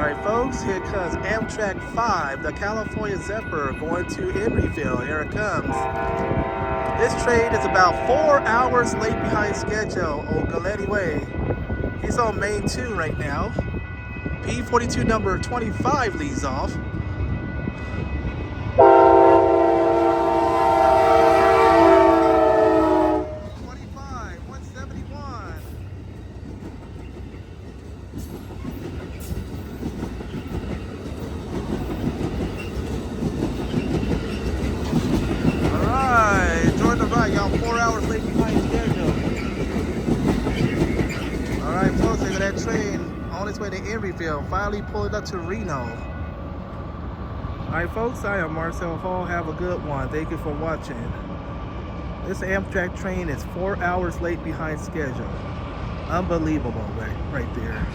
Alright folks, here comes Amtrak 5, the California Zephyr, going to Henryville. Here it comes. This train is about 4 hours late behind schedule on Galletti Way. He's on Main 2 right now. P42 number 25 leads off. Y'all 4 hours late behind schedule. Alright folks, look at that train on its way to Henryville, finally pulling up to Reno. Alright folks, I am Marcel Hall. Have a good one. Thank you for watching. This Amtrak train is 4 hours late behind schedule. Unbelievable right there.